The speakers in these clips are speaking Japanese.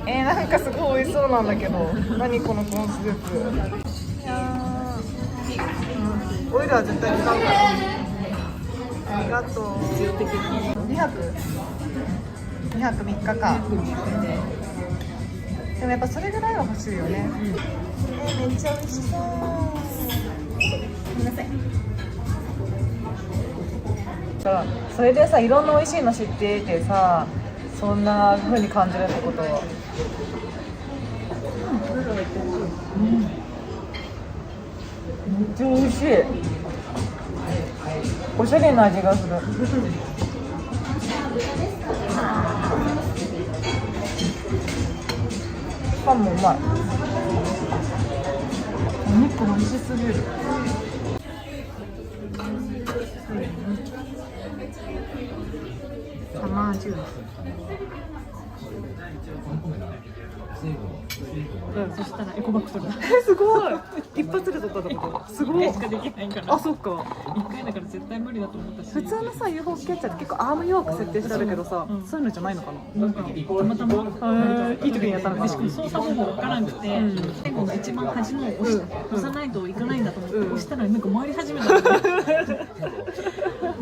なんかすごい美味しそうなんだけど、何このコーンスープ。いやー、オイルは絶対使うから。ありがとう。2泊3日か。でもやっぱそれぐらいは欲しいよね。めっちゃ美味しそう。ごめんなさい。それでさ、いろんな美味しいの知っててさ、そんな風に感じるってことは、めっちゃ美味しい。おしゃれな味がする。パンもうまい。お肉美味しすぎる。玉ジュース。そしたらエコバッグ取る。すごい。一発で取ったってこと。すごい。しかできないから。あ、そっか。1回だから絶対無理だと思ったし。普通のさ UFO キャッチャーって結構アームヨーク設定してあるけどさ、そういうのじゃないのかな。なんかたまたまいい時にやったのかな。しかも操作方法わからなくて、最後の一番端のを押さないといかないんだと思って、押したらなんか回り始めたのね。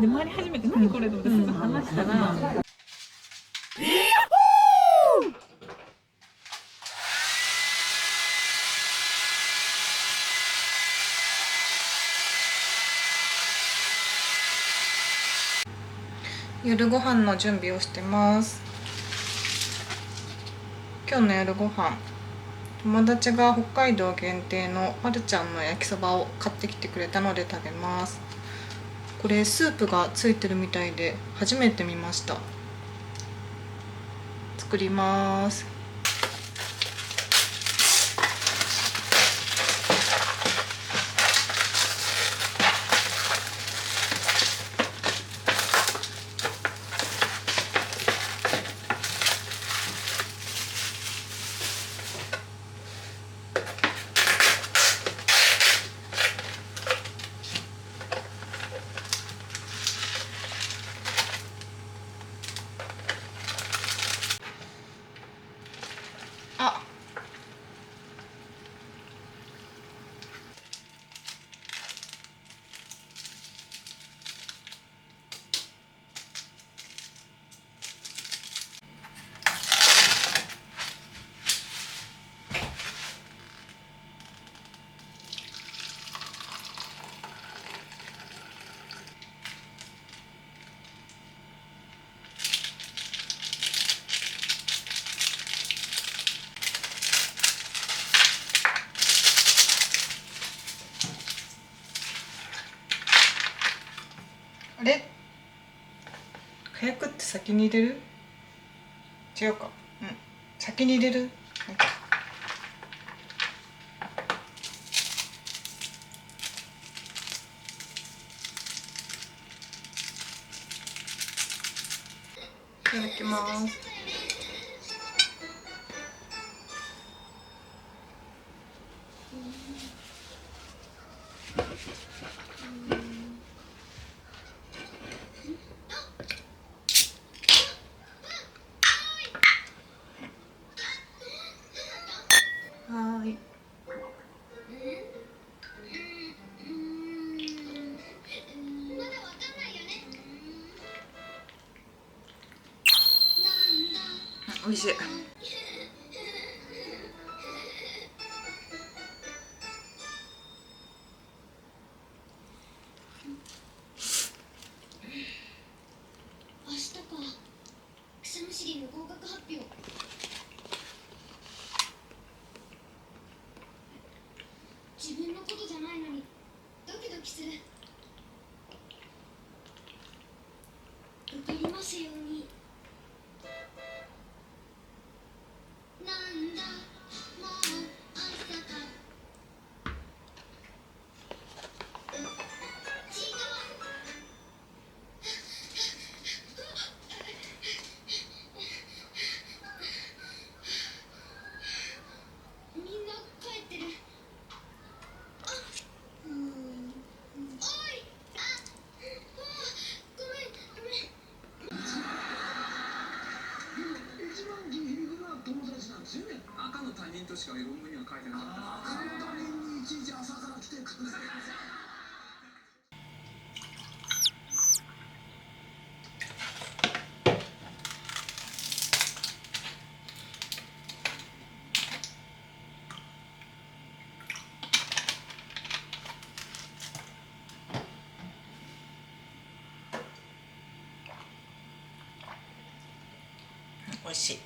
で回り始めて何これと思ってすぐ離したら。夜ご飯の準備をしてます。今日の夜ご飯、友達が北海道限定のまるちゃんの焼きそばを買ってきてくれたので食べます。これスープがついてるみたいで初めて見ました。作ります。あ、あれ、火薬って先に入れる？違うか。うん、先に入れる。いただきます。はい。美味しい。明日か。草むしりの合格発表。自分のことじゃないのにドキドキする。受かりますように。友達なんですよね。赤の他人としか論文には書いてなかった。赤の他人にいちいち朝から来てくれ。美味しい。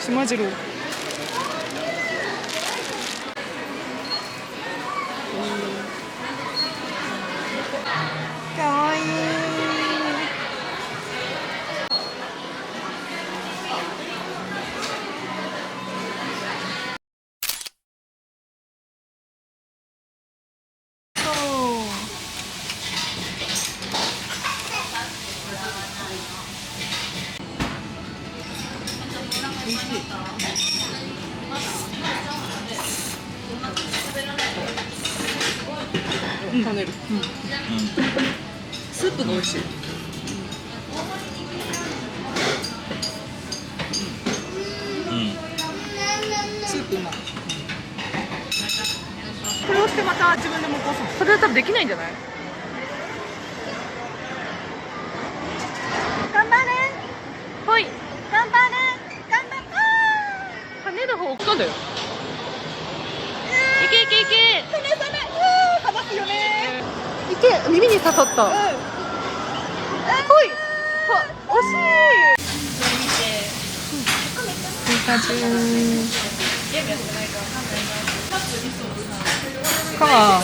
島次郎。かわいい。跳ねる、スープが美味しい。スープうまい。これをしてまた自分でもこう。それは多分できないんじゃない？頑張れ。ほい。頑張れ。頑張れ。跳ねる方なんだよ。いけいけいけ。それそれ。離すよね。いけ。耳に刺さった。ほい。惜しい。ピカチュウ。かわ。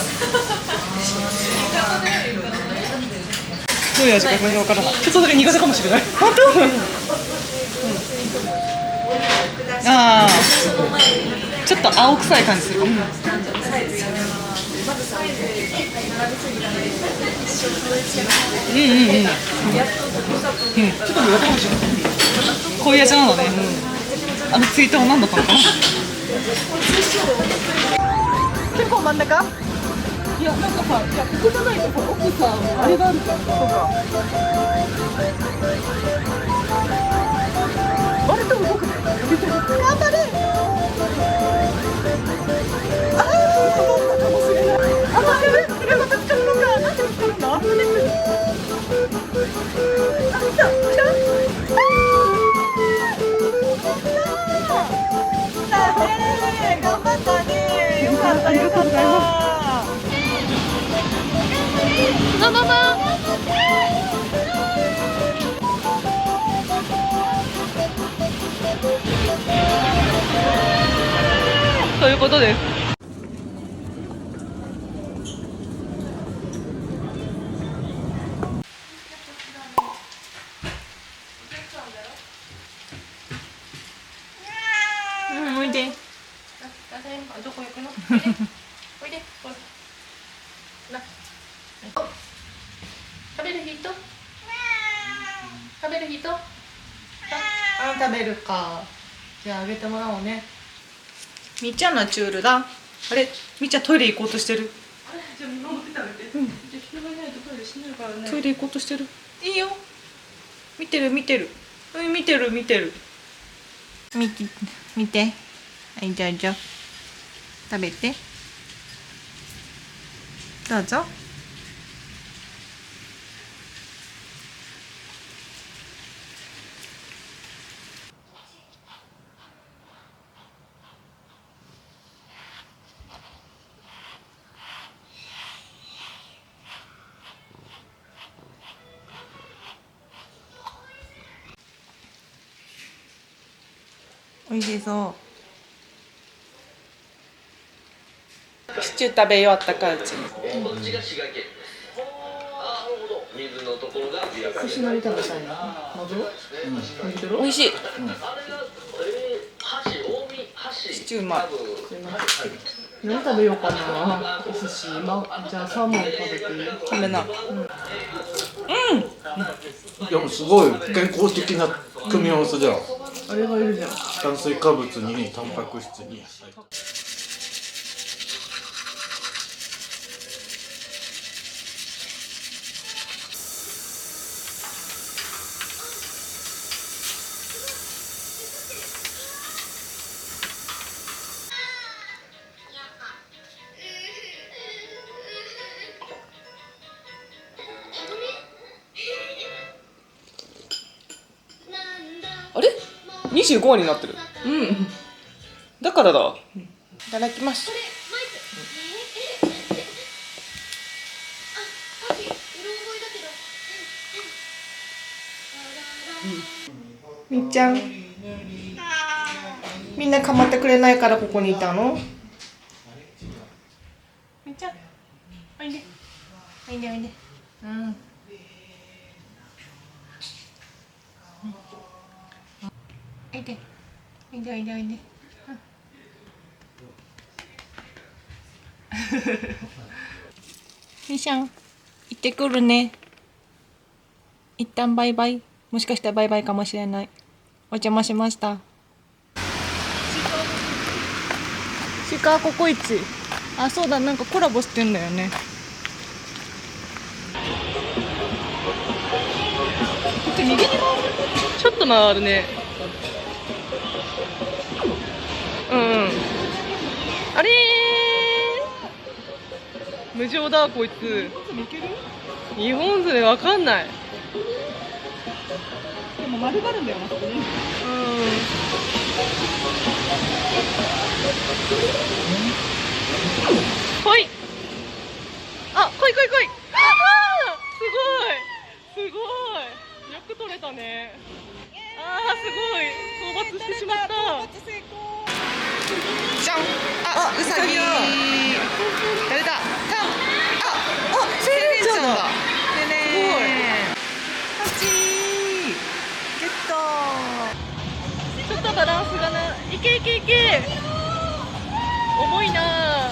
どういう味かこれわからない。ちょっとだけ苦手かもしれない。本当？ああ。ちょっと青臭い感じする。ちょっと苦手かもしれない。こういう味なのね。ツイートは何だったのかな。結構真ん中？いや、なんかさ、いや、ここじゃないとさ、奥さ、あれがあるじゃん。そうか。割と動くね。頑張れ。ああ、そうだったかもしれない。あ、待って、それがぶつかるのか。なんでぶつかるんだ。あ、来た、来た。頑張ったね。よかった、よかった。ママ。ということです。食べる人？食べる人？あ、食べるか。じゃああげてもらおうね。みっちゃんのチュールだ。あれ、みっちゃんトイレ行こうとしてる。じゃあ見守って食べて。じゃあ人がいないとトイレ閉めるからね。トイレ行こうとしてる。いいよ。見てる見てる。うん、見てる見てる。見て。はい、じゃあじゃあ食べて。どうぞ。おいしそう。シチュー食べよう、あったかいうちに。こっちが滋賀県です。あ、なるほど。水のところが琵琶湖。串のり食べたいな。おいしい。あれが箸、近江箸。シチューうまい。何食べようかな。お寿司。じゃあサーモン食べていい？食べな。いやすごい健康的な組み合わせじゃん。あれがいるじゃん。炭水化物にタンパク質に。あれ？25話になってる。だからだ。いただきます。パピ、うろ覚えだけど。みっちゃん。みんな構ってくれないからここにいたの？みっちゃん。おいで。おいでおいで。うん。おいで。おいでおいでおいで。みーちゃん、行ってくるね。一旦バイバイ。もしかしたらバイバイかもしれない。お邪魔しました。シカココイチ。あ、そうだ、なんかコラボしてんだよね。こっち右に回る？ちょっと回るね。うんうん。あれー、無情だこいつ。日本図でわかんない。でも丸があるんだよな、ここね。来い。あ、来い来い来い。あー、すごい。すごい。よく取れたね。あー、すごい。討伐してしまった。じゃん。あ、ウサギ。誰だ。タン。あ、セレンちゃんだ。すごい。ハチゲット。ちょっとバランスがな。いけいけいけ。重いな。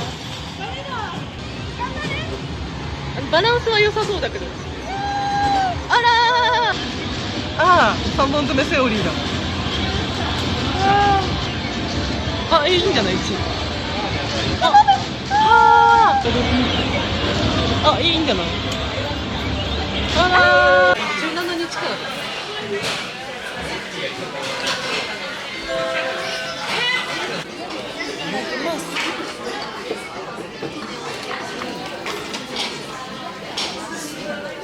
バランスは良さそうだけど。あらー。ああ、3本詰めセオリーだ。あ、いいんじゃない？あ、いいんじゃない？あらー。17日からだ。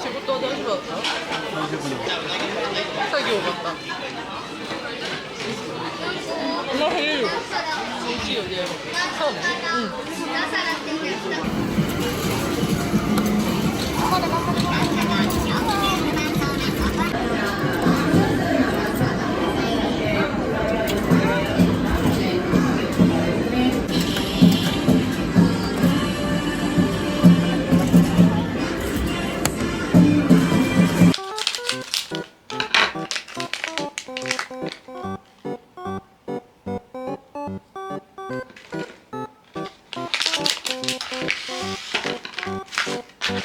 仕事は大丈夫だった？作業だった。お腹減るよ。美味しいよね。そうね。い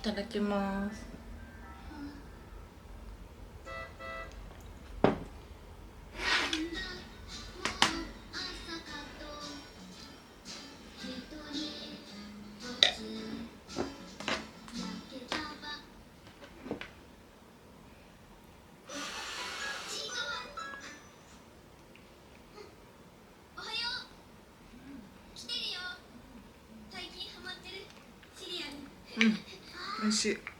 ただきます。おはよう。来てるよ。最近ハマってるシリアル。美味しい。